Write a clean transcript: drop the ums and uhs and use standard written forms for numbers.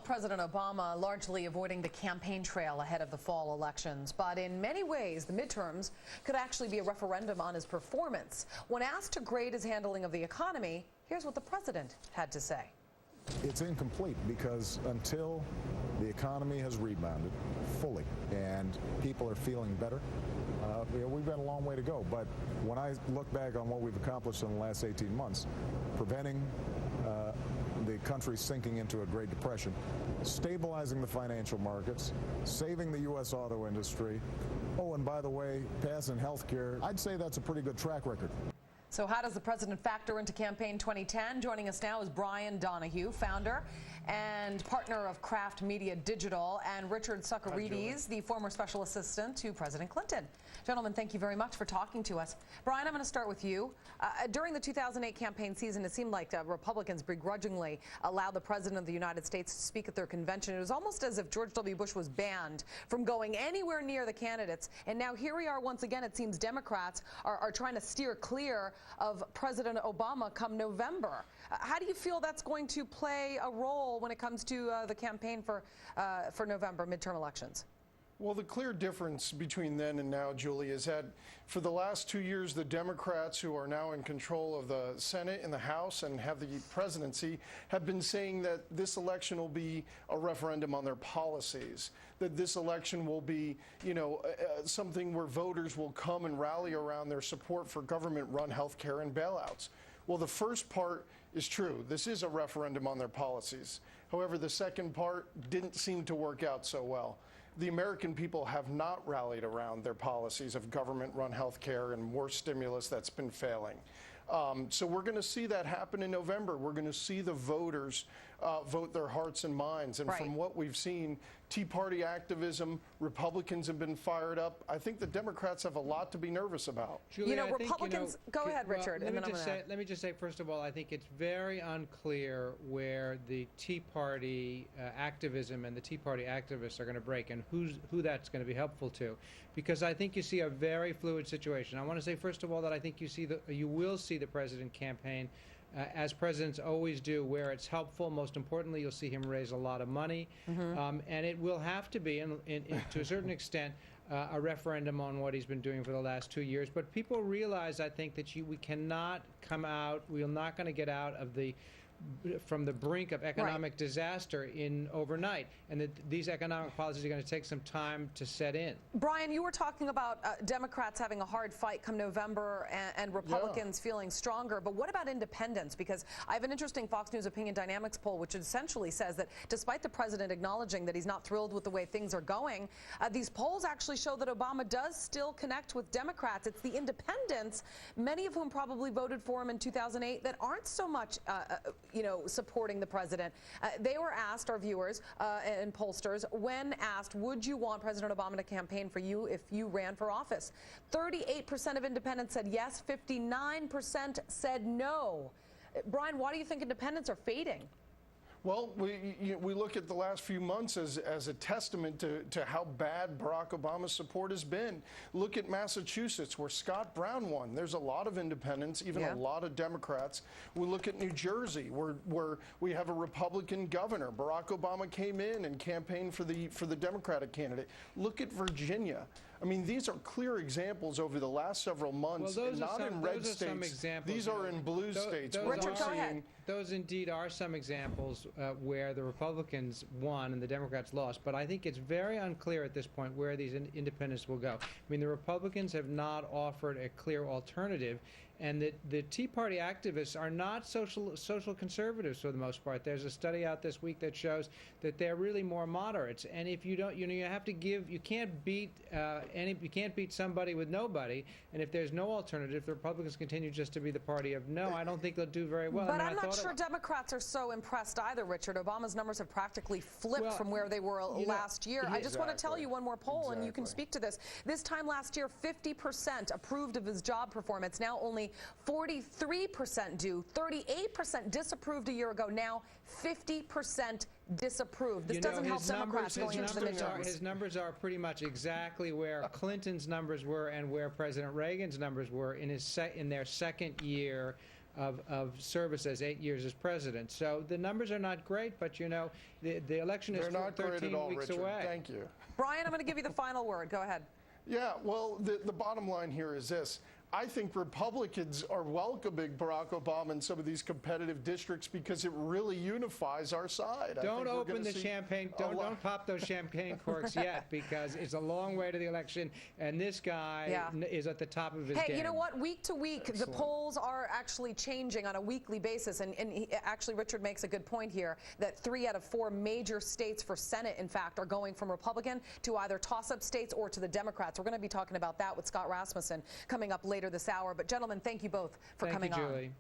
President Obama largely avoiding the campaign trail ahead of the fall elections. But in many ways, the midterms could actually be a referendum on his performance. When asked to grade his handling of the economy, here's what the president had to say. It's incomplete because until the economy has rebounded fully and people are feeling better, we've got a long way to go. But when I look back on what we've accomplished in the last 18 months, preventing the country sinking into a Great Depression, stabilizing the financial markets, saving the U.S. auto industry, oh, and by the way, passing health care, I'd say that's a pretty good track record. So how does the president factor into campaign 2010? Joining us now is Brian Donahue, founder and partner of Kraft Media Digital, and Richard Socarides, the former special assistant to President Clinton. Gentlemen, thank you very much for talking to us. Brian, I'm going to start with you. During the 2008 campaign season, it seemed like Republicans begrudgingly allowed the president of the United States to speak at their convention. It was almost as if George W. Bush was banned from going anywhere near the candidates. And now here we are once again. It seems Democrats are trying to steer clear of President Obama come November. How do you feel that's going to play a role when it comes to the campaign for November midterm elections? Well, the clear difference between then and now, Julie, is that for the last 2 years, the Democrats who are now in control of the Senate and the House and have the presidency have been saying that this election will be a referendum on their policies, that this election will be, something where voters will come and rally around their support for government-run health care and bailouts. Well, the first part is true. This is a referendum on their policies. However, the second part didn't seem to work out so well. The American people have not rallied around their policies of government-run health care and more stimulus that's been failing. So we're going to see that happen in November. We're going to see the voters vote their hearts and minds. And from what we've seen, Tea Party activism, Republicans have been fired up. I think the Democrats have a lot to be nervous about. Julie, Republicans, go ahead, Richard. Let me just say, first of all, I think it's very unclear where the Tea Party activism and the Tea Party activists are going to break and who that's going to be helpful to, because I think you see a very fluid situation. I want to say, first of all, that I think you will see the president campaign as presidents always do, where it's helpful. Most importantly, you'll see him raise a lot of money, and it will have to be, to a certain extent, a referendum on what he's been doing for the last 2 years. But people realize, I think, that we cannot come out, we're not going to get out of from the brink of economic disaster overnight, and that these economic policies are going to take some time to set in. Brian, you were talking about Democrats having a hard fight come November and Republicans feeling stronger, but what about independents? Because I have an interesting Fox News Opinion Dynamics poll which essentially says that despite the president acknowledging that he's not thrilled with the way things are going, these polls actually show that Obama does still connect with Democrats. It's the independents, many of whom probably voted for him in 2008, that aren't so much supporting the president. They were asked, our viewers and pollsters, when asked, would you want President Obama to campaign for you if you ran for office? 38% of independents said yes, 59% said no. Brian, why do you think independents are fading? Well, we look at the last few months as a testament to how bad Barack Obama's support has been. Look at Massachusetts, where Scott Brown won. There's a lot of independents, even a lot of Democrats. We look at New Jersey, where we have a Republican governor. Barack Obama came in and campaigned for the Democratic candidate. Look at Virginia. I mean, these are clear examples over the last several months, and not in red states. These are in blue states. Richard, go ahead. Those indeed are some examples where the Republicans won and the Democrats lost, but I think it's very unclear at this point where these independents will go. I mean, the Republicans have not offered a clear alternative, and the Tea Party activists are not social conservatives for the most part. There's a study out this week that shows that they're really more moderates, and if you don't, you have to give. You can't beat somebody with nobody, and if there's no alternative, the Republicans continue just to be the party of no. I don't think they'll do very well. But I'm not sure Democrats are so impressed either, Richard. Obama's numbers have practically flipped from where they were last year. I just want to tell you one more poll, and you can speak to this. This time last year, 50% approved of his job performance. Now only 43% do. 38% disapproved a year ago. Now 50% disapproved. This doesn't help Democrats going into the midterms. His numbers are pretty much exactly where Clinton's numbers were and where President Reagan's numbers were in their second year of service as 8 years as president. So the numbers are not great, but you know, the election is They're not great at 13 all, weeks Richard. away. Thank you. Brian, I'm going to give you the final word. Go ahead. Yeah, well, the bottom line here is this. I think Republicans are welcoming Barack Obama in some of these competitive districts because it really unifies our side. Don't open the champagne. Don't pop those champagne corks yet, because it's a long way to the election, and this guy is at the top of his game. Hey, you know what? Week to week, the polls are actually changing on a weekly basis, and actually, Richard makes a good point here that 3 out of 4 major states for Senate, in fact, are going from Republican to either toss-up states or to the Democrats. We're going to be talking about that with Scott Rasmussen coming up later this hour. But gentlemen, thank you both for coming on. Thank you, Julie.